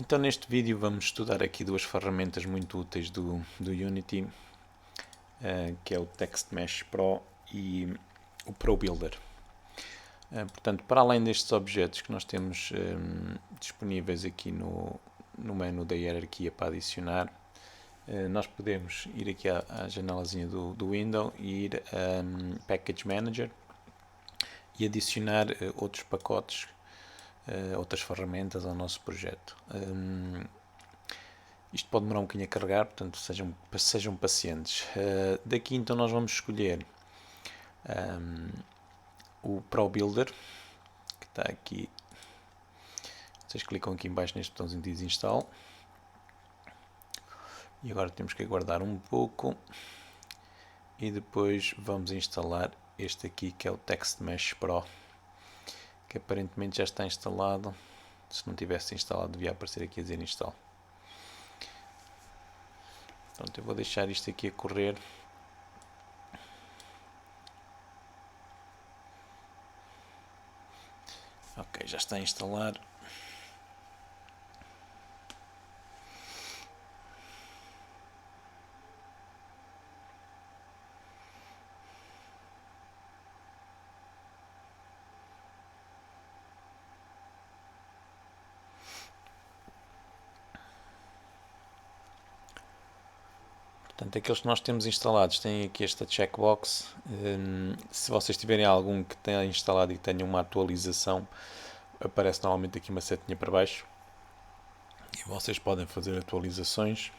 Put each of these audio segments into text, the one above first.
Então neste vídeo vamos estudar aqui duas ferramentas muito úteis do Unity, que é o Text Mesh Pro e o Pro Builder. Portanto, para além destes objetos que nós temos disponíveis aqui no menu da hierarquia para adicionar, nós podemos ir aqui à janelazinha do Window e ir a Package Manager e adicionar outros pacotes, outras ferramentas ao nosso projeto. Isto pode demorar um bocadinho a carregar, portanto sejam pacientes. Daqui então nós vamos escolher o Pro Builder, que está aqui. Vocês clicam aqui em baixo neste botãozinho de Install. E agora temos que aguardar um pouco. E depois vamos instalar este aqui, que é o Text Mesh Pro, que aparentemente já está instalado. Se não tivesse instalado, devia aparecer aqui a dizer Install. Pronto, eu vou deixar isto aqui a correr. Ok, já está a instalar. Portanto, aqueles que nós temos instalados têm aqui esta checkbox. Se vocês tiverem algum que tenha instalado e tenha uma atualização, aparece normalmente aqui uma setinha para baixo. E vocês podem fazer atualizações.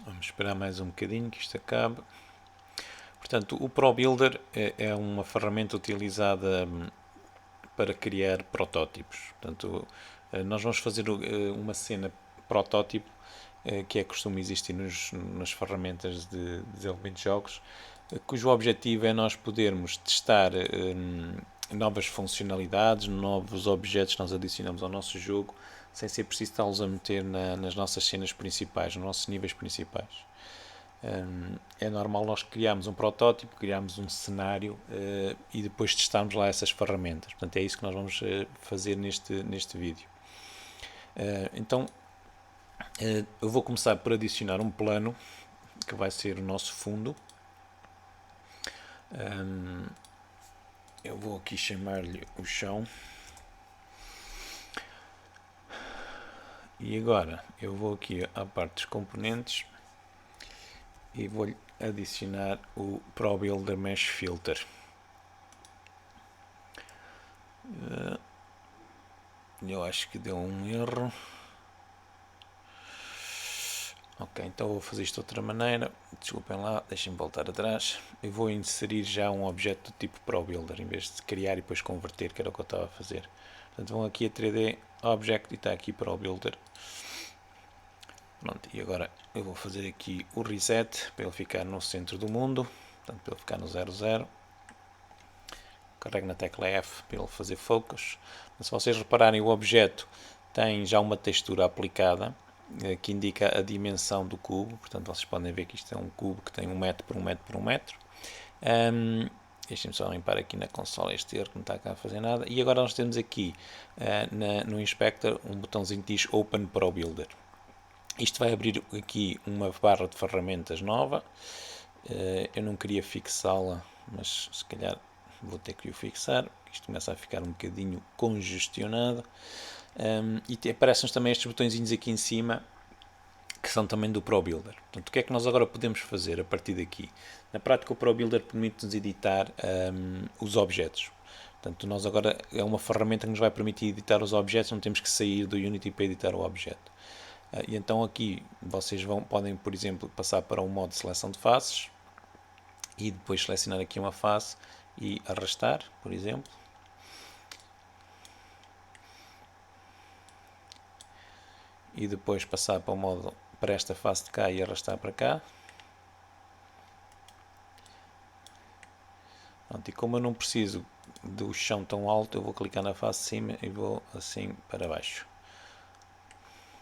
Vamos esperar mais um bocadinho que isto acabe. Portanto, o Pro Builder é uma ferramenta utilizada para criar protótipos. Portanto, nós vamos fazer uma cena protótipo que é costume existir nas ferramentas de desenvolvimento de jogos, cujo objetivo é nós podermos testar novas funcionalidades, novos objetos que nós adicionamos ao nosso jogo, sem ser preciso está-los a meter nas nossas cenas principais, nos nossos níveis principais. É normal nós criarmos um protótipo, criarmos um cenário e depois testarmos lá essas ferramentas. Portanto, é isso que nós vamos fazer neste vídeo. Então, eu vou começar por adicionar um plano, que vai ser o nosso fundo. Eu vou aqui chamar-lhe o chão. E agora, eu vou aqui à parte dos componentes e vou adicionar o Pro Builder Mesh Filter. Eu acho que deu um erro. Ok, então vou fazer isto de outra maneira. Desculpem lá, deixem-me voltar atrás. Eu vou inserir já um objeto do tipo Pro Builder, em vez de criar e depois converter, que era o que eu estava a fazer. Portanto, vão aqui a 3D Object e está aqui Pro Builder. Pronto, e agora eu vou fazer aqui o reset para ele ficar no centro do mundo. Portanto, para ele ficar no 00. Carrego na tecla F para ele fazer focus. Mas, se vocês repararem, o objeto tem já uma textura aplicada que indica a dimensão do cubo. Portanto, vocês podem ver que isto é um cubo que tem 1 metro por 1 metro por 1 metro. Deixem-me só limpar aqui na consola este erro que não está cá a fazer nada. E agora nós temos aqui no Inspector um botãozinho que diz Open Pro Builder. Isto vai abrir aqui uma barra de ferramentas nova. Eu não queria fixá-la, mas se calhar vou ter que o fixar. Isto começa a ficar um bocadinho congestionado. E aparecem também estes botõezinhos aqui em cima, que são também do Pro Builder. Portanto, o que é que nós agora podemos fazer a partir daqui? Na prática, o Pro Builder permite-nos editar os objetos. Portanto, nós agora é uma ferramenta que nos vai permitir editar os objetos, não temos que sair do Unity para editar o objeto. E então aqui vocês podem, por exemplo, passar para o modo de seleção de faces e depois selecionar aqui uma face e arrastar, por exemplo. E depois passar para o modo para esta face de cá e arrastar para cá. Pronto, e como eu não preciso do chão tão alto, eu vou clicar na face de cima e vou assim para baixo.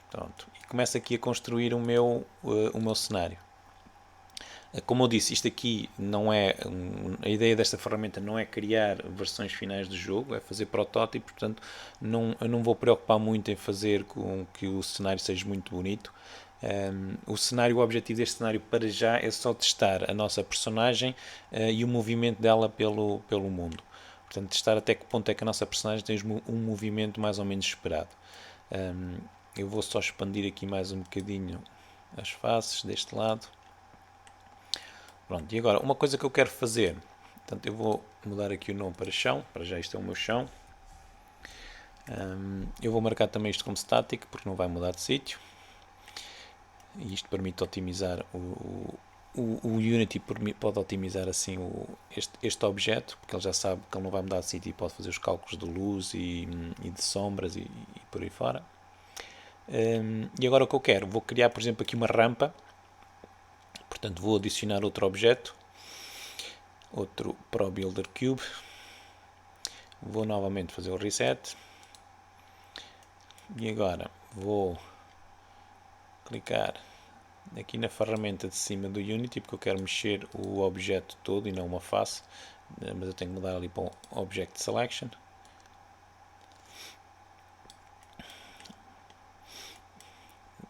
Pronto, e começo aqui a construir o meu cenário. Como eu disse, isto aqui não é, a ideia desta ferramenta não é criar versões finais do jogo, é fazer protótipos, portanto eu não vou preocupar muito em fazer com que o cenário seja muito bonito. O objetivo deste cenário para já é só testar a nossa personagem e o movimento dela pelo mundo. Portanto, testar até que ponto é que a nossa personagem tem um movimento mais ou menos esperado. Eu vou só expandir aqui mais um bocadinho as faces deste lado. Pronto, e agora uma coisa que eu quero fazer, portanto eu vou mudar aqui o nome para chão, para já isto é o meu chão. Eu vou marcar também isto como static, porque não vai mudar de sítio. E isto permite otimizar o Unity pode otimizar assim este objeto, porque ele já sabe que ele não vai mudar de sítio e pode fazer os cálculos de luz e de sombras e por aí fora. E agora o que eu quero, vou criar por exemplo aqui uma rampa. Portanto, vou adicionar outro objeto, outro ProBuilder Cube. Vou novamente fazer o reset. E agora vou clicar aqui na ferramenta de cima do Unity, porque eu quero mexer o objeto todo e não uma face. Mas eu tenho que mudar ali para o Object Selection.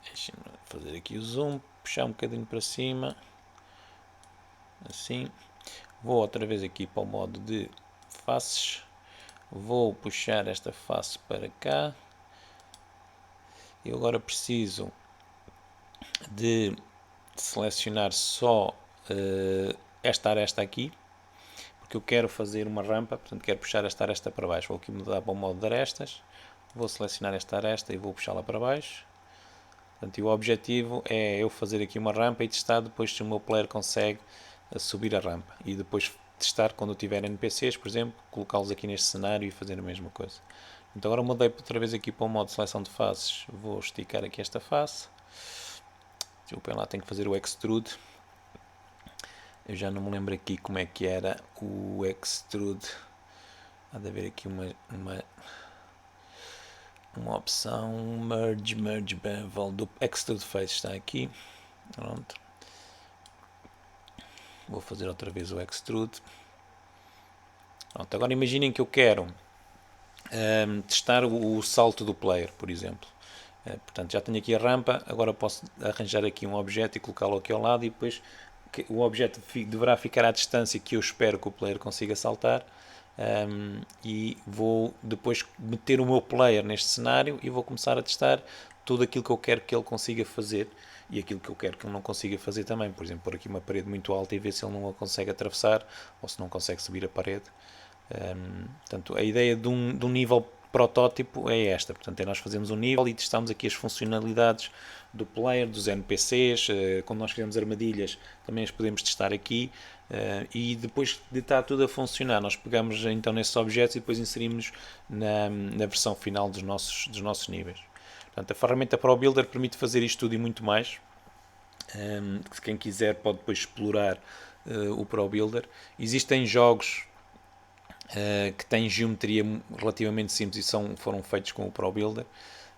Deixa-me fazer aqui o zoom, puxar um bocadinho para cima. Assim. Vou outra vez aqui para o modo de faces. Vou puxar esta face para cá. Eu agora preciso de selecionar só esta aresta aqui, porque eu quero fazer uma rampa, portanto quero puxar esta aresta para baixo. Vou aqui mudar para o modo de arestas, vou selecionar esta aresta e vou puxá-la para baixo. Portanto, e o objetivo é eu fazer aqui uma rampa e testar depois se o meu player consegue subir a rampa. E depois testar quando eu tiver NPCs, por exemplo, colocá-los aqui neste cenário e fazer a mesma coisa. Então agora mudei outra vez aqui para o modo de seleção de faces. Vou esticar aqui esta face. Desculpem lá, tenho que fazer o extrude. Eu já não me lembro aqui como é que era o extrude. Há de haver aqui uma opção. Merge bevel do extrude face está aqui. Pronto. Vou fazer outra vez o extrude. Pronto, agora imaginem que eu quero testar o salto do player, por exemplo. Portanto, já tenho aqui a rampa, agora posso arranjar aqui um objeto e colocá-lo aqui ao lado e depois o objeto deverá ficar à distância que eu espero que o player consiga saltar. E vou depois meter o meu player neste cenário e vou começar a testar tudo aquilo que eu quero que ele consiga fazer e aquilo que eu quero que ele não consiga fazer também. Por exemplo, pôr aqui uma parede muito alta e ver se ele não a consegue atravessar ou se não consegue subir a parede. Portanto, a ideia de um nível protótipo é esta. Portanto, é nós fazemos um nível e testamos aqui as funcionalidades do player, dos NPCs. Quando nós fizemos armadilhas, também as podemos testar aqui. E depois de estar tudo a funcionar, nós pegamos então nesses objetos e depois inserimos na versão final dos nossos níveis. Portanto, a ferramenta ProBuilder permite fazer isto tudo e muito mais. Quem quiser pode depois explorar o ProBuilder. Existem jogos que têm geometria relativamente simples e foram feitos com o ProBuilder.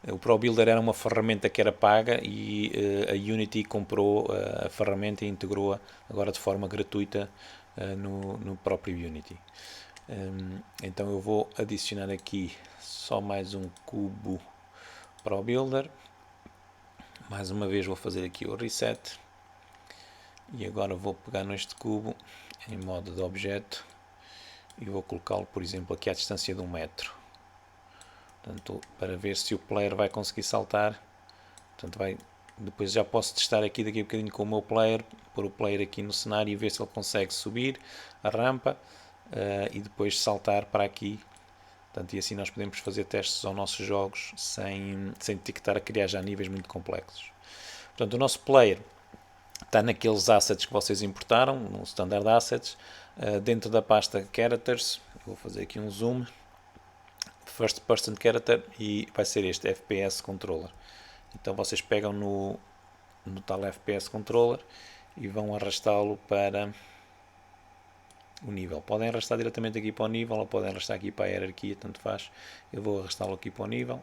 O ProBuilder era uma ferramenta que era paga e a Unity comprou a ferramenta e integrou-a agora de forma gratuita no próprio Unity. Então eu vou adicionar aqui só mais um cubo ProBuilder. Mais uma vez vou fazer aqui o reset. E agora vou pegar neste cubo em modo de objeto e vou colocá-lo, por exemplo, aqui à distância de 1 metro. Portanto, para ver se o player vai conseguir saltar. Portanto, depois já posso testar aqui daqui a bocadinho com o meu player, pôr o player aqui no cenário e ver se ele consegue subir a rampa e depois saltar para aqui. Portanto, e assim nós podemos fazer testes aos nossos jogos sem ter que estar a criar já níveis muito complexos. Portanto, o nosso player está naqueles assets que vocês importaram, no Standard Assets, dentro da pasta Characters. Vou fazer aqui um zoom. First Person Character e vai ser este FPS Controller. Então vocês pegam no tal FPS Controller e vão arrastá-lo para o nível. Podem arrastar diretamente aqui para o nível ou podem arrastar aqui para a hierarquia, tanto faz. Eu vou arrastá-lo aqui para o nível.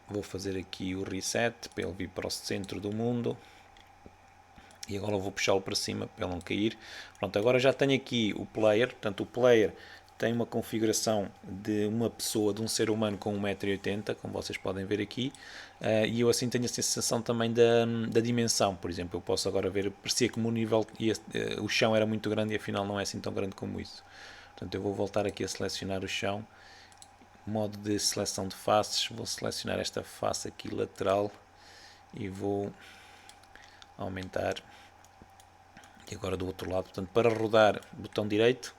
Vou fazer aqui o reset para ele vir para o centro do mundo. E agora eu vou puxá-lo para cima para ele não cair. Pronto, agora já tenho aqui o player. Portanto, o player tem uma configuração de uma pessoa, de um ser humano com 1,80 m, como vocês podem ver aqui. E eu assim tenho a sensação também da dimensão. Por exemplo, eu posso agora ver, parecia que o nível, o chão era muito grande e afinal não é assim tão grande como isso. Portanto, eu vou voltar aqui a selecionar o chão. Modo de seleção de faces. Vou selecionar esta face aqui lateral e vou aumentar. E agora do outro lado, portanto, para rodar, botão direito,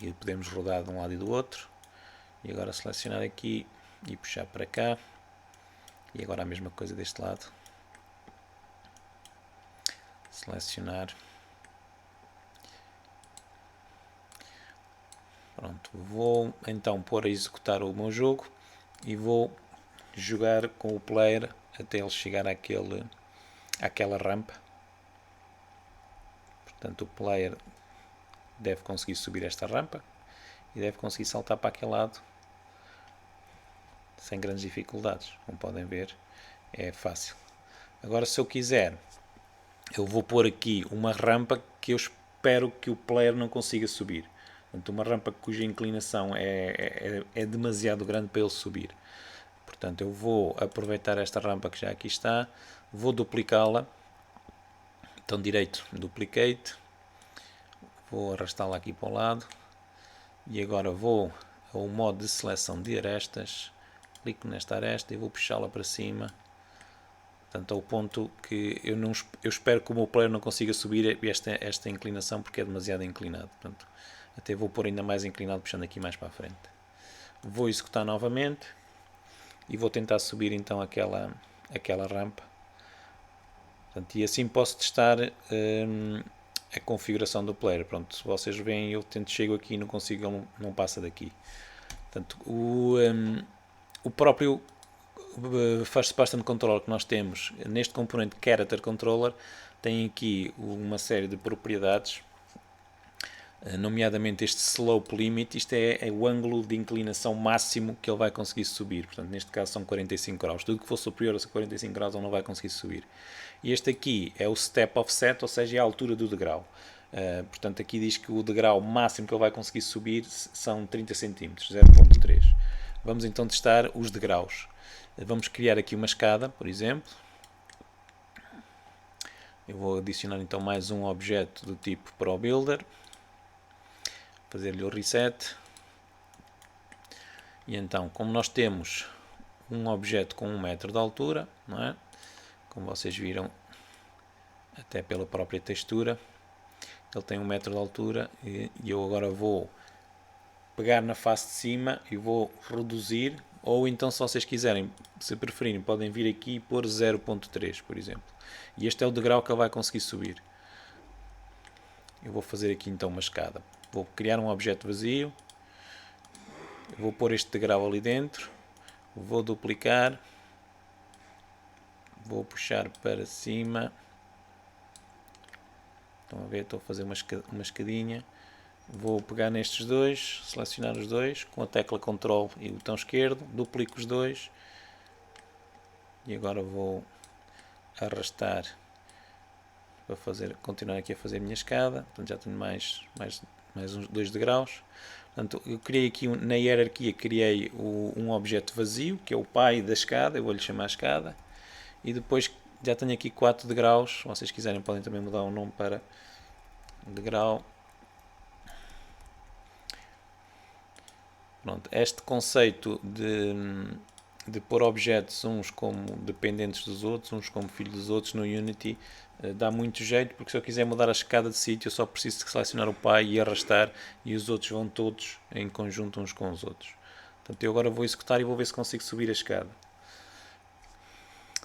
e podemos rodar de um lado e do outro, e agora selecionar aqui e puxar para cá, e agora a mesma coisa deste lado, selecionar, pronto, vou então pôr a executar o meu jogo, e vou jogar com o player até ele chegar àquela rampa. Portanto, o player deve conseguir subir esta rampa e deve conseguir saltar para aquele lado sem grandes dificuldades. Como podem ver, é fácil. Agora, se eu quiser, eu vou pôr aqui uma rampa que eu espero que o player não consiga subir. Portanto, uma rampa cuja inclinação é demasiado grande para ele subir. Portanto, eu vou aproveitar esta rampa que já aqui está, vou duplicá-la. Botão direito, duplicate, vou arrastá-la aqui para o lado e agora vou ao modo de seleção de arestas, clico nesta aresta e vou puxá-la para cima, portanto ao ponto que eu espero que o meu player não consiga subir esta inclinação porque é demasiado inclinado, portanto até vou pôr ainda mais inclinado puxando aqui mais para a frente. Vou executar novamente e vou tentar subir então aquela rampa. Portanto, e assim posso testar a configuração do player. Pronto, se vocês veem, eu chego aqui e não consigo, ele não passa daqui. Portanto, o próprio First Person Controller que nós temos neste componente Character Controller tem aqui uma série de propriedades, nomeadamente este Slope Limit. Isto é o ângulo de inclinação máximo que ele vai conseguir subir. Portanto, neste caso são 45 graus. Tudo que for superior a 45 graus ele não vai conseguir subir. E este aqui é o Step Offset, ou seja, é a altura do degrau. Portanto, aqui diz que o degrau máximo que ele vai conseguir subir são 30 cm, 0.3. Vamos então testar os degraus. Vamos criar aqui uma escada, por exemplo. Eu vou adicionar então mais um objeto do tipo ProBuilder. Fazer-lhe o reset. E então, como nós temos um objeto com 1 metro de altura, não é? Como vocês viram, até pela própria textura, ele tem 1 metro de altura e eu agora vou pegar na face de cima e vou reduzir, ou então se vocês quiserem, se preferirem, podem vir aqui e pôr 0.3, por exemplo. E este é o degrau que ele vai conseguir subir. Eu vou fazer aqui então uma escada. Vou criar um objeto vazio, vou pôr este degrau ali dentro, vou duplicar, vou puxar para cima. Estão a ver? Estou a fazer uma escadinha. Vou pegar nestes dois, selecionar os dois com a tecla Ctrl e o botão esquerdo, duplico os dois e agora vou arrastar para continuar aqui a fazer a minha escada. Portanto, já tenho mais uns 2 degraus. Portanto, eu criei aqui na hierarquia, criei um objeto vazio, que é o pai da escada, eu vou-lhe chamar escada, e depois já tenho aqui 4 degraus. Se vocês quiserem podem também mudar o nome para degrau. Pronto, este conceito de pôr objetos uns como dependentes dos outros, uns como filhos dos outros no Unity, dá muito jeito, porque se eu quiser mudar a escada de sítio eu só preciso de selecionar o pai e arrastar e os outros vão todos em conjunto uns com os outros. Portanto, eu agora vou executar e vou ver se consigo subir a escada.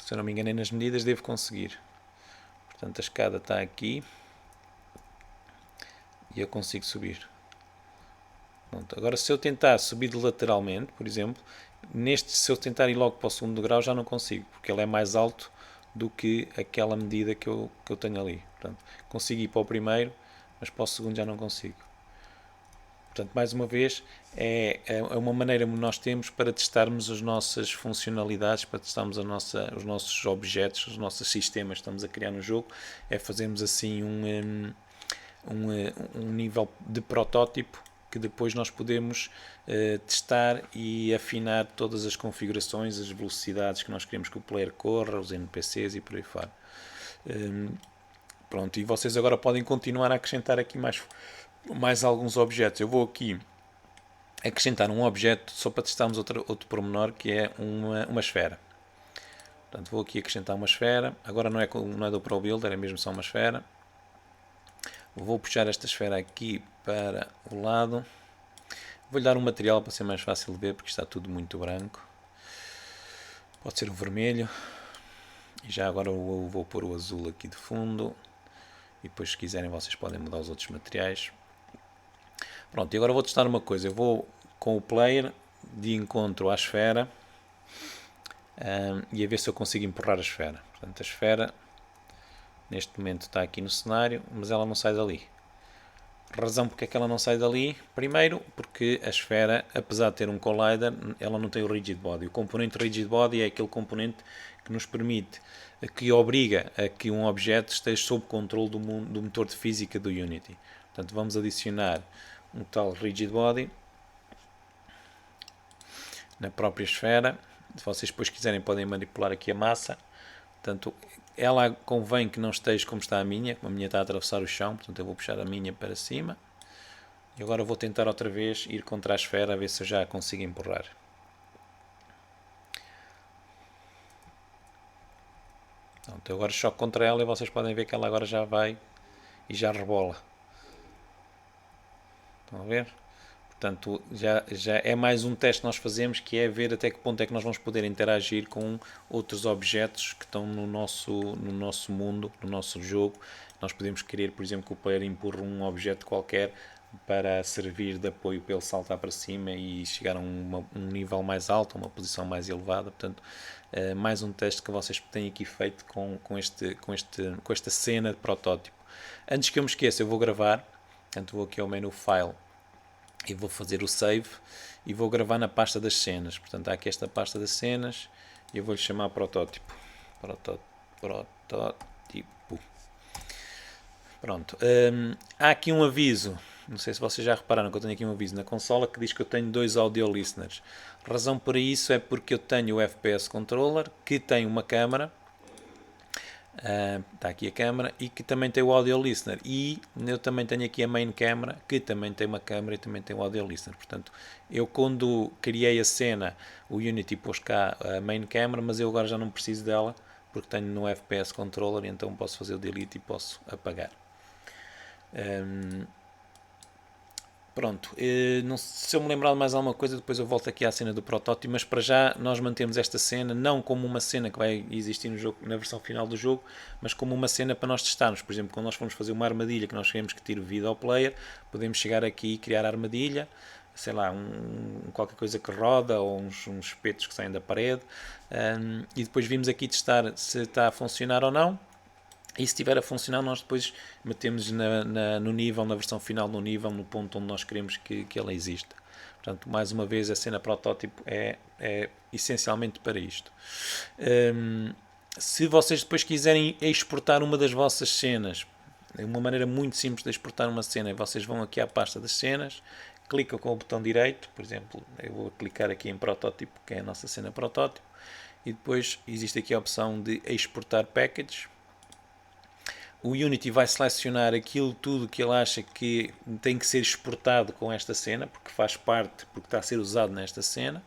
Se eu não me enganei nas medidas, devo conseguir. Portanto, a escada está aqui e eu consigo subir. Pronto. Agora, se eu tentar subir lateralmente, por exemplo, se eu tentar ir logo para o segundo degrau, já não consigo, porque ele é mais alto do que aquela medida que eu tenho ali. Portanto, consigo ir para o primeiro, mas para o segundo já não consigo. Portanto, mais uma vez, é uma maneira que nós temos para testarmos as nossas funcionalidades, para testarmos os nossos objetos, os nossos sistemas que estamos a criar no jogo, é fazermos assim um nível de protótipo que depois nós podemos testar e afinar todas as configurações, as velocidades que nós queremos que o player corra, os NPCs e por aí fora. Pronto, e vocês agora podem continuar a acrescentar aqui mais alguns objetos. Eu vou aqui acrescentar um objeto só para testarmos outro pormenor, que é uma esfera. Portanto, vou aqui acrescentar uma esfera. Agora não é do Pro Builder, é mesmo só uma esfera. Vou puxar esta esfera aqui para o lado. Vou-lhe dar um material para ser mais fácil de ver, porque está tudo muito branco. Pode ser o vermelho. E já agora eu vou pôr o azul aqui de fundo. E depois, se quiserem, vocês podem mudar os outros materiais. Pronto, e agora vou testar uma coisa. Eu vou com o player de encontro à esfera e a ver se eu consigo empurrar a esfera. Portanto, a esfera neste momento está aqui no cenário, mas ela não sai dali. Razão porque é que ela não sai dali? Primeiro, porque a esfera, apesar de ter um collider, ela não tem o rigid body. O componente rigid body é aquele componente que nos permite, que obriga a que um objeto esteja sob controle do motor de física do Unity. Portanto, vamos adicionar um tal rigid body na própria esfera. Se vocês depois quiserem, podem manipular aqui a massa. Portanto, ela convém que não esteja como está a minha está a atravessar o chão, portanto eu vou puxar a minha para cima. E agora vou tentar outra vez ir contra a esfera, a ver se eu já a consigo empurrar. Pronto, eu agora choco contra ela e vocês podem ver que ela agora já vai e já rebola. Estão a ver? Portanto, já é mais um teste que nós fazemos, que é ver até que ponto é que nós vamos poder interagir com outros objetos que estão no nosso mundo, no nosso jogo. Nós podemos querer, por exemplo, que o player empurre um objeto qualquer para servir de apoio para ele saltar para cima e chegar a um nível mais alto, a uma posição mais elevada. Portanto, mais um teste que vocês têm aqui feito com esta cena de protótipo. Antes que eu me esqueça, eu vou gravar. Portanto, vou aqui ao menu File e vou fazer o save e vou gravar na pasta das cenas. Portanto, há aqui esta pasta das cenas e eu vou-lhe chamar protótipo. Protótipo. Pronto. Há aqui um aviso. Não sei se vocês já repararam que eu tenho aqui um aviso na consola que diz que eu tenho 2 audio listeners. A razão para isso é porque eu tenho o FPS Controller, que tem uma câmera. Está aqui a câmera e que também tem o audio listener, e eu também tenho aqui a main camera que também tem uma câmera e também tem o audio listener. Portanto, eu quando criei a cena, o Unity pôs cá a main camera, mas eu agora já não preciso dela porque tenho no FPS Controller, e então posso fazer o delete e posso apagar. Pronto, não, se eu me lembrar de mais alguma coisa, depois eu volto aqui à cena do protótipo, mas para já nós mantemos esta cena não como uma cena que vai existir no jogo, na versão final do jogo, mas como uma cena para nós testarmos. Por exemplo, quando nós formos fazer uma armadilha que nós queremos que tire vida ao player, podemos chegar aqui e criar a armadilha, sei lá, qualquer coisa que roda ou uns espetos que saem da parede, e depois vimos aqui testar se está a funcionar ou não. E se estiver a funcionar, nós depois metemos no nível, na versão final do nível, no ponto onde nós queremos que ela exista. Portanto, mais uma vez, a cena protótipo é essencialmente para isto. Se vocês depois quiserem exportar uma das vossas cenas, uma maneira muito simples de exportar uma cena, vocês vão aqui à pasta das cenas, clicam com o botão direito, por exemplo, eu vou clicar aqui em protótipo, que é a nossa cena protótipo, e depois existe aqui a opção de exportar package. O Unity vai selecionar aquilo tudo que ele acha que tem que ser exportado com esta cena, porque faz parte, porque está a ser usado nesta cena.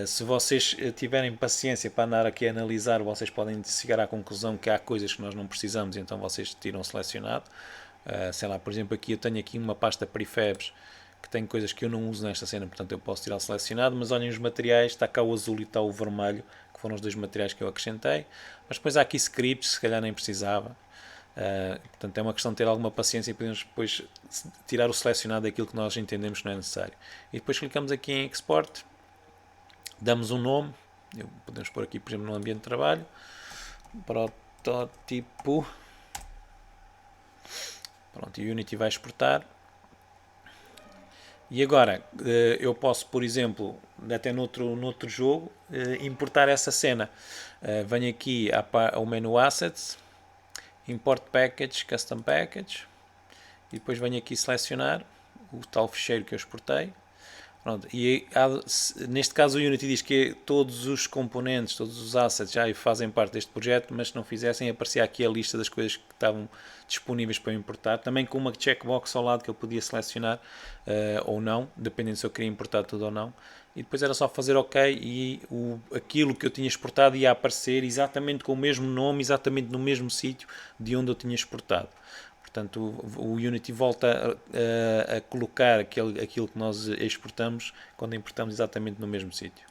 Se vocês tiverem paciência para andar aqui a analisar, vocês podem chegar à conclusão que há coisas que nós não precisamos, então vocês tiram selecionado. Sei lá, por exemplo, aqui eu tenho aqui uma pasta prefabs que tem coisas que eu não uso nesta cena, portanto eu posso tirar selecionado, mas olhem os materiais, está cá o azul e está o vermelho, que foram os dois materiais que eu acrescentei. Mas depois há aqui scripts, se calhar nem precisava. Portanto é uma questão de ter alguma paciência e podemos depois tirar o selecionado daquilo que nós entendemos que não é necessário. E depois clicamos aqui em Export, damos um nome, podemos pôr aqui por exemplo no ambiente de trabalho, protótipo. Pronto, e o Unity vai exportar. E agora, eu posso, por exemplo, até noutro jogo, importar essa cena. Venho aqui ao menu Assets, Import Package, Custom Package, e depois venho aqui selecionar o tal ficheiro que eu exportei. Pronto, e neste caso o Unity diz que todos os componentes, todos os assets já fazem parte deste projeto, mas se não fizessem aparecia aqui a lista das coisas que estavam disponíveis para eu importar, também com uma checkbox ao lado que eu podia selecionar ou não, dependendo se eu queria importar tudo ou não, e depois era só fazer OK e aquilo que eu tinha exportado ia aparecer exatamente com o mesmo nome, exatamente no mesmo sítio de onde eu tinha exportado. Portanto, o Unity volta a colocar aquilo que nós exportamos quando importamos exatamente no mesmo sítio.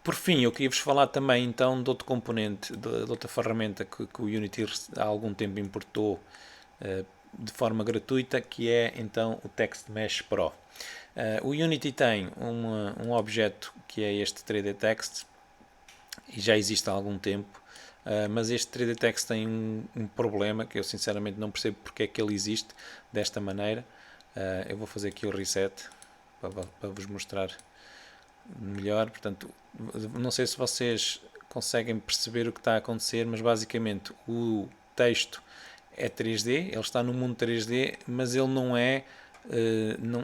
Por fim, eu queria vos falar também então de outro componente, de outra ferramenta que o Unity há algum tempo importou de forma gratuita, que é então o Text Mesh Pro. O Unity tem um objeto que é este 3D Text e já existe há algum tempo. Mas este 3D Text tem um problema que eu sinceramente não percebo porque é que ele existe desta maneira. Eu vou fazer aqui o reset para vos mostrar melhor. Portanto, não sei se vocês conseguem perceber o que está a acontecer, mas basicamente o texto é 3D, ele está no mundo 3D, mas ele não é,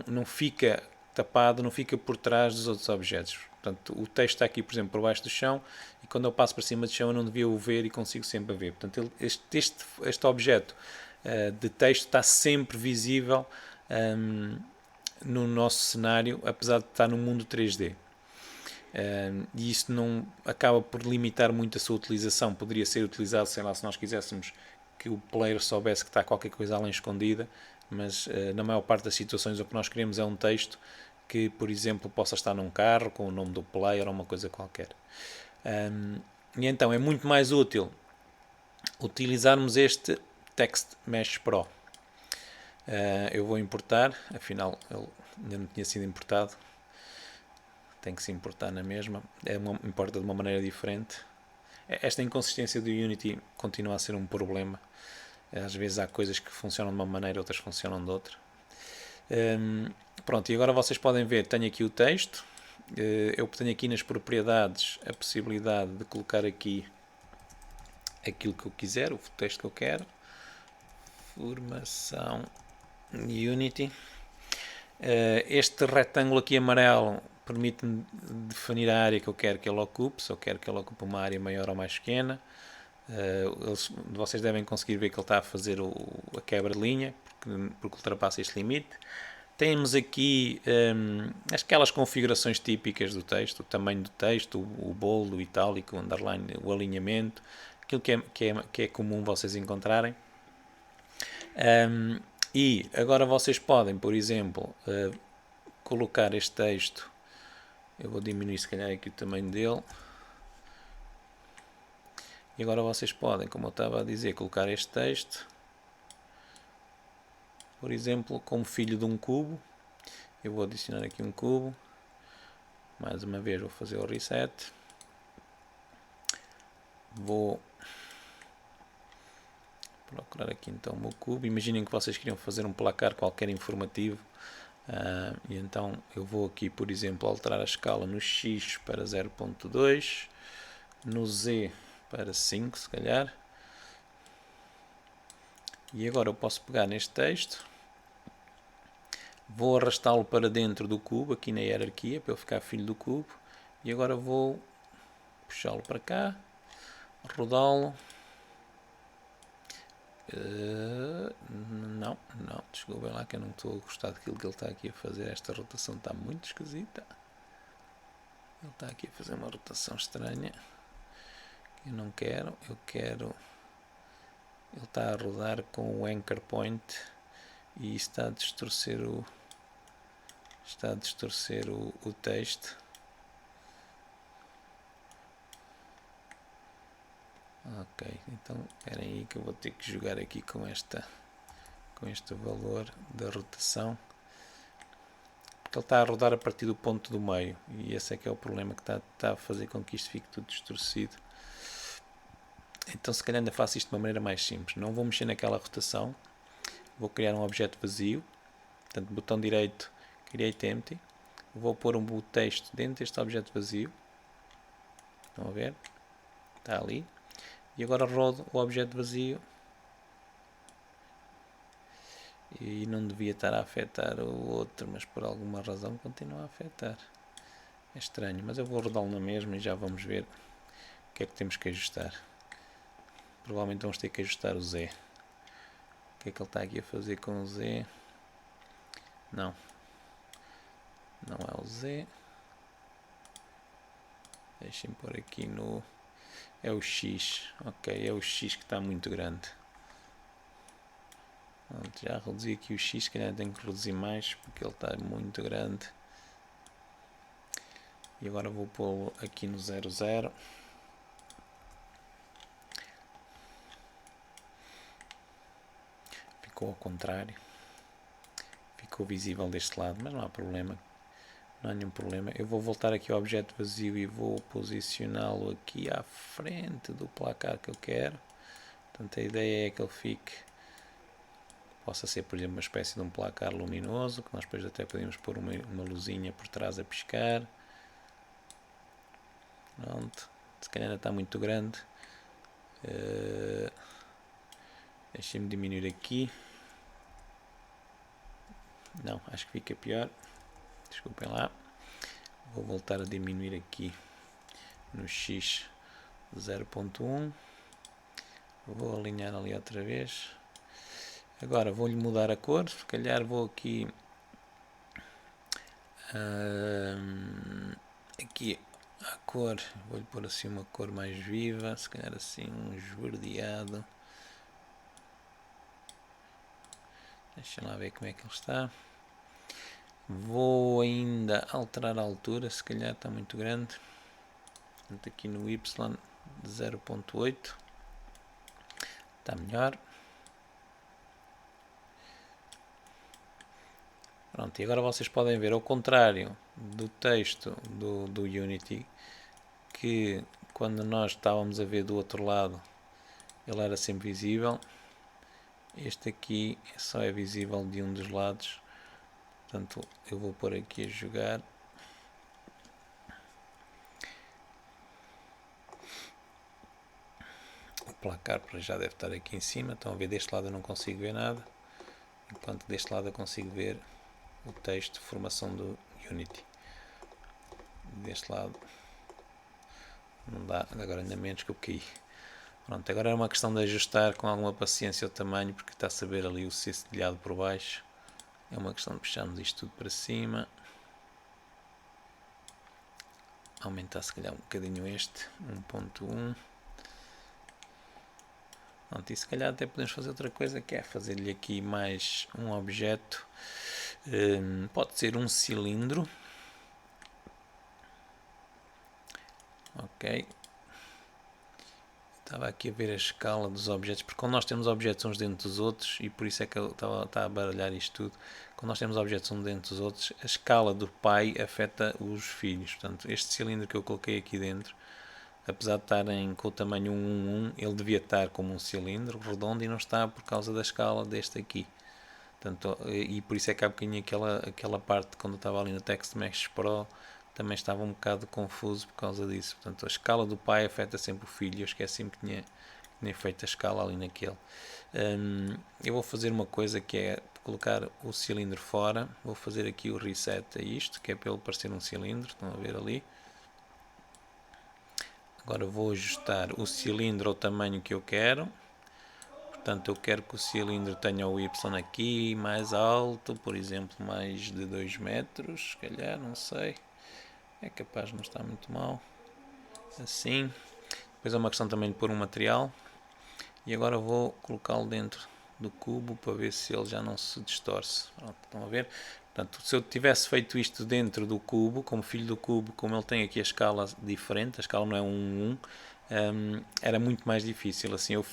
não fica tapado, não fica por trás dos outros objetos. Portanto, o texto está aqui, por exemplo, por baixo do chão, e quando eu passo para cima do chão eu não devia o ver e consigo sempre ver. Portanto, este objeto de texto está sempre visível no nosso cenário, apesar de estar no mundo 3D. E isso não acaba por limitar muito a sua utilização. Poderia ser utilizado, sei lá, se nós quiséssemos que o player soubesse que está qualquer coisa além escondida, mas na maior parte das situações o que nós queremos é um texto que, por exemplo, possa estar num carro com o nome do player ou uma coisa qualquer. E então é muito mais útil utilizarmos este Text Mesh Pro. Eu vou importar, afinal ele ainda não tinha sido importado, tem que se importar na mesma, importa de uma maneira diferente. Esta inconsistência do Unity continua a ser um problema. Às vezes há coisas que funcionam de uma maneira, outras funcionam de outra. Pronto, e agora vocês podem ver, tenho aqui o texto. Eu tenho aqui nas propriedades a possibilidade de colocar aqui aquilo que eu quiser, o texto que eu quero. Formação Unity. Este retângulo aqui amarelo permite-me definir a área que eu quero que ele ocupe, se eu quero que ele ocupe uma área maior ou mais pequena. Vocês devem conseguir ver que ele está a fazer a quebra de linha, porque ultrapassa este limite. Temos aqui aquelas configurações típicas do texto, o tamanho do texto, o bold, o itálico, o underline, o alinhamento, aquilo que é comum vocês encontrarem. E agora vocês podem, por exemplo, colocar este texto. Eu vou diminuir se calhar aqui o tamanho dele. E agora vocês podem, como eu estava a dizer, colocar este texto, por exemplo, como filho de um cubo. Eu vou adicionar aqui um cubo. Mais uma vez vou fazer o reset. Vou procurar aqui então o meu cubo. Imaginem que vocês queriam fazer um placar qualquer informativo. E então eu vou aqui, por exemplo, alterar a escala no X para 0.2, no Z para 5 se calhar. E agora eu posso pegar neste texto, vou arrastá-lo para dentro do cubo, aqui na hierarquia, para ele ficar filho do cubo. E agora vou puxá-lo para cá, rodá-lo. Não, desculpem lá que eu não estou a gostar daquilo que ele está aqui a fazer. Esta rotação está muito esquisita. Ele está aqui a fazer uma rotação estranha. Eu não quero, eu quero... Ele está a rodar com o anchor point e isso está a distorcer o texto. Ok, então esperem aí que eu vou ter que jogar aqui com este valor da rotação, porque ele está a rodar a partir do ponto do meio e esse é que é o problema que está a fazer com que isto fique tudo distorcido. Então se calhar ainda faço isto de uma maneira mais simples, não vou mexer naquela rotação, vou criar um objeto vazio, portanto, botão direito, Create Empty, vou pôr o texto dentro deste objeto vazio, estão a ver? Está ali, e agora rodo o objeto vazio, e não devia estar a afetar o outro, mas por alguma razão continua a afetar. É estranho, mas eu vou rodá-lo na mesma e já vamos ver o que é que temos que ajustar. Provavelmente vamos ter que ajustar o Z. O que é que ele está aqui a fazer com o Z? Não. Não é o Z. Deixem-me pôr aqui no... É o X. Ok, é o X que está muito grande. Pronto, já reduzi aqui o X, se calhar tenho que reduzir mais porque ele está muito grande. E agora vou pô-lo aqui no 00. Ficou ao contrário. Ficou visível deste lado, mas não há problema. Não há nenhum problema. Eu vou voltar aqui ao objeto vazio e vou posicioná-lo aqui à frente do placar que eu quero. Portanto, a ideia é que ele fique... Possa ser, por exemplo, uma espécie de um placar luminoso, que nós depois até podemos pôr uma luzinha por trás a piscar. Pronto. Se calhar ainda está muito grande. Deixem-me diminuir aqui. Não, acho que fica pior. Desculpem lá. Vou voltar a diminuir aqui no X 0.1. Vou alinhar ali outra vez. Agora vou-lhe mudar a cor. Se calhar vou aqui... aqui a cor. Vou-lhe pôr assim uma cor mais viva. Se calhar assim um esverdeado. Deixa lá ver como é que ele está. Vou ainda alterar a altura, se calhar está muito grande. Portanto, aqui no Y 0.8 está melhor. Pronto, e agora vocês podem ver ao contrário do texto do Unity, que quando nós estávamos a ver do outro lado ele era sempre visível. Este aqui só é visível de um dos lados. Portanto, eu vou pôr aqui a jogar. O placar já deve estar aqui em cima. Estão a ver, deste lado eu não consigo ver nada. Enquanto deste lado eu consigo ver o texto, formação do Unity. Deste lado não dá, agora ainda menos que eu caí. Pronto, agora é uma questão de ajustar com alguma paciência o tamanho, porque está a saber ali o C cedilhado por baixo. É uma questão de puxarmos isto tudo para cima. Aumentar se calhar um bocadinho este, 1.1. Pronto, e se calhar até podemos fazer outra coisa, que é fazer-lhe aqui mais um objeto. Pode ser um cilindro. Ok. Estava aqui a ver a escala dos objetos, porque quando nós temos objetos uns dentro dos outros, e por isso é que eu estava a baralhar isto tudo, quando nós temos objetos uns dentro dos outros, a escala do pai afeta os filhos. Portanto, este cilindro que eu coloquei aqui dentro, apesar de estarem com o tamanho 1:1, ele devia estar como um cilindro redondo e não está por causa da escala deste aqui. Portanto, e por isso é que há bocadinho aquela parte, quando eu estava ali no TextMesh Pro, também estava um bocado confuso por causa disso. Portanto, a escala do pai afeta sempre o filho. Eu esqueci-me que tinha feito a escala ali naquele. Eu vou fazer uma coisa que é colocar o cilindro fora. Vou fazer aqui o reset a isto, que é para ele parecer um cilindro. Estão a ver ali. Agora vou ajustar o cilindro ao tamanho que eu quero. Portanto, eu quero que o cilindro tenha o Y aqui mais alto, por exemplo, mais de 2 metros, se calhar, não sei. É capaz de não estar muito mal. Assim. Depois é uma questão também de pôr um material. E agora vou colocá-lo dentro do cubo para ver se ele já não se distorce. Pronto, estão a ver? Portanto, se eu tivesse feito isto dentro do cubo, como filho do cubo, como ele tem aqui a escala diferente, a escala não é 1:1, era muito mais difícil. Assim eu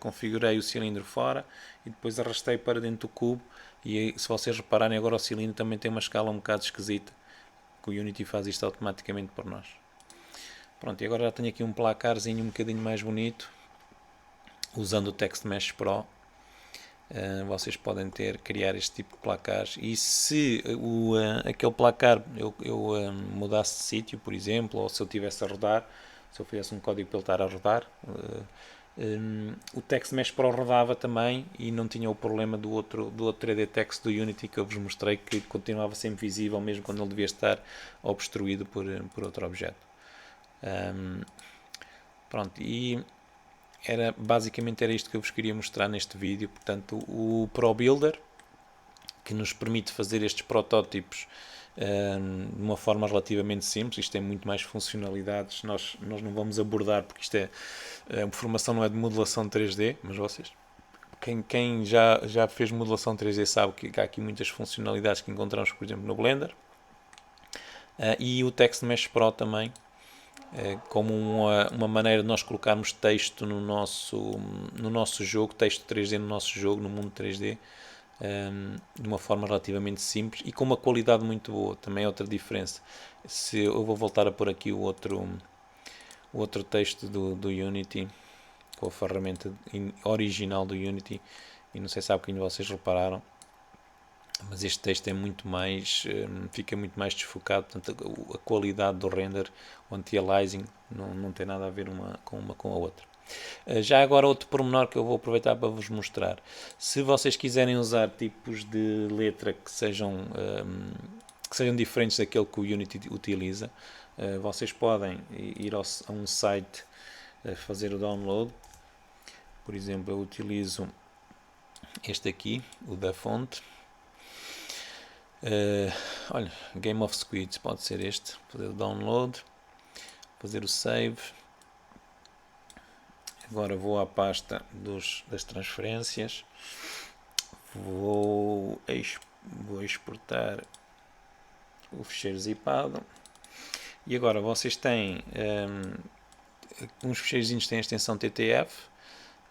configurei o cilindro fora e depois arrastei para dentro do cubo. E se vocês repararem agora, o cilindro também tem uma escala um bocado esquisita, que o Unity faz isto automaticamente por nós. Pronto, e agora já tenho aqui um placarzinho um bocadinho mais bonito, usando o TextMesh Pro. vocês podem criar este tipo de placares, e se aquele placar eu mudasse de sítio, por exemplo, ou se eu estivesse a rodar, se eu fizesse um código para ele estar a rodar, o Text Mesh Pro rodava também e não tinha o problema do outro 3D Text do Unity que eu vos mostrei, que continuava sempre visível mesmo quando ele devia estar obstruído por outro objeto. Pronto, e basicamente era isto que eu vos queria mostrar neste vídeo. Portanto, o Pro Builder, que nos permite fazer estes protótipos de uma forma relativamente simples. Isto tem muito mais funcionalidades, nós não vamos abordar, porque isto a formação não é de modelação 3D, mas vocês, quem já fez modelação 3D sabe que há aqui muitas funcionalidades que encontramos, por exemplo, no Blender. E o Text Mesh Pro também, como uma maneira de nós colocarmos texto no nosso jogo, texto 3D no nosso jogo, no mundo 3D, de uma forma relativamente simples e com uma qualidade muito boa. Também é outra diferença. Se eu vou voltar a pôr aqui o outro texto do Unity, com a ferramenta original do Unity, e não sei se há bocadinho vocês repararam, mas este texto é muito mais, fica muito mais desfocado. Portanto, a qualidade do render, o anti-aliasing, não tem nada a ver uma com a outra. Já agora outro pormenor que eu vou aproveitar para vos mostrar. Se vocês quiserem usar tipos de letra que sejam diferentes daquele que o Unity utiliza, vocês podem ir a um site, fazer o download. Por exemplo, eu utilizo este aqui, o da fonte. Olha, Game of Squids, pode ser este. Fazer o download, fazer o save. Agora vou à pasta das transferências, vou exportar o ficheiro zipado, e agora vocês têm uns ficheiros têm a extensão TTF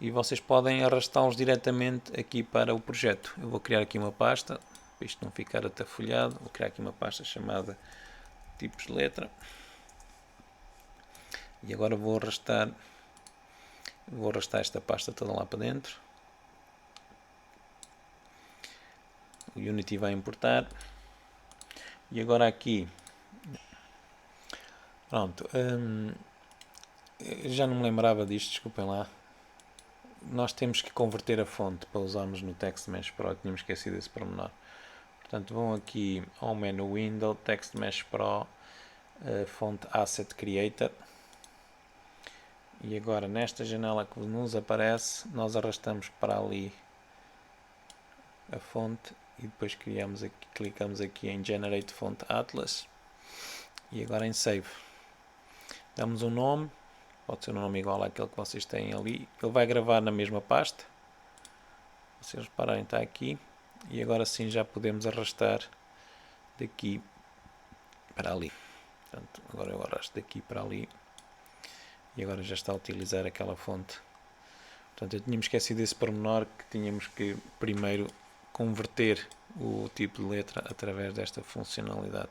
e vocês podem arrastá-los diretamente aqui para o projeto. Eu vou criar aqui uma pasta, para isto não ficar atafolhado, vou criar aqui uma pasta chamada tipos de letra, e agora vou arrastar esta pasta toda lá para dentro. O Unity vai importar. E agora aqui, pronto, já não me lembrava disto, desculpem lá. Nós temos que converter a fonte para usarmos no Text Mesh Pro, tínhamos esquecido esse pormenor. Portanto, vão aqui ao menu Window, Text Mesh Pro, fonte Asset Creator. E agora nesta janela que nos aparece, nós arrastamos para ali a fonte e depois clicamos aqui em Generate Font Atlas e agora em Save. Damos um nome, pode ser um nome igual àquele que vocês têm ali. Ele vai gravar na mesma pasta. Vocês repararem, está aqui. E agora sim já podemos arrastar daqui para ali. Portanto, agora eu arrasto daqui para ali. E agora já está a utilizar aquela fonte. Portanto, eu tinha-me esquecido desse pormenor, que tínhamos que primeiro converter o tipo de letra através desta funcionalidade.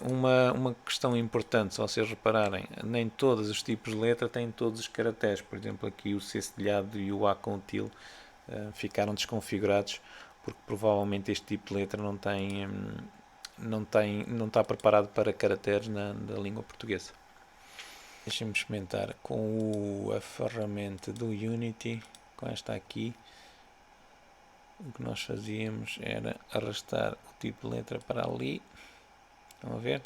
Uma questão importante, se vocês repararem, nem todos os tipos de letra têm todos os caracteres. Por exemplo, aqui o C cedilhado e o A com tilde ficaram desconfigurados, porque provavelmente este tipo de letra não está preparado para caracteres na língua portuguesa. Deixem-me experimentar com a ferramenta do Unity, com esta aqui. O que nós fazíamos era arrastar o tipo de letra para ali. Estão a ver?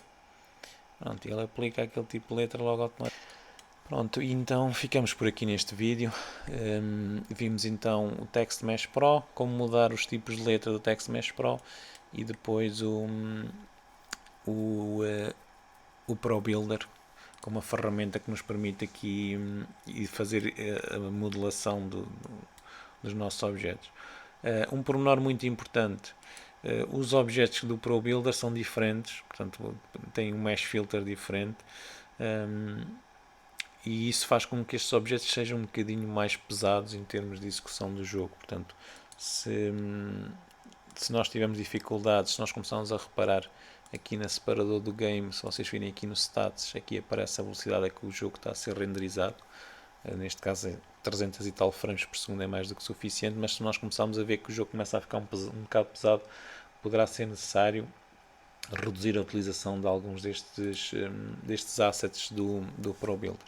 Pronto, ele aplica aquele tipo de letra logo automaticamente. Pronto, e então ficamos por aqui neste vídeo. Vimos então o Text Mesh Pro, como mudar os tipos de letra do Text Mesh Pro, e depois o Pro Builder, com uma ferramenta que nos permite aqui fazer a modelação dos nossos objetos. Um pormenor muito importante, os objetos do Pro Builder são diferentes, portanto tem um Mesh Filter diferente, e isso faz com que estes objetos sejam um bocadinho mais pesados em termos de execução do jogo. Portanto, se nós tivermos dificuldades, se nós começarmos a reparar aqui na separador do game, se vocês virem aqui no Stats, aqui aparece a velocidade a que o jogo está a ser renderizado. Neste caso 300 e tal frames por segundo é mais do que suficiente, mas se nós começarmos a ver que o jogo começa a ficar um bocado pesado, poderá ser necessário reduzir a utilização de alguns destes assets do Pro Builder.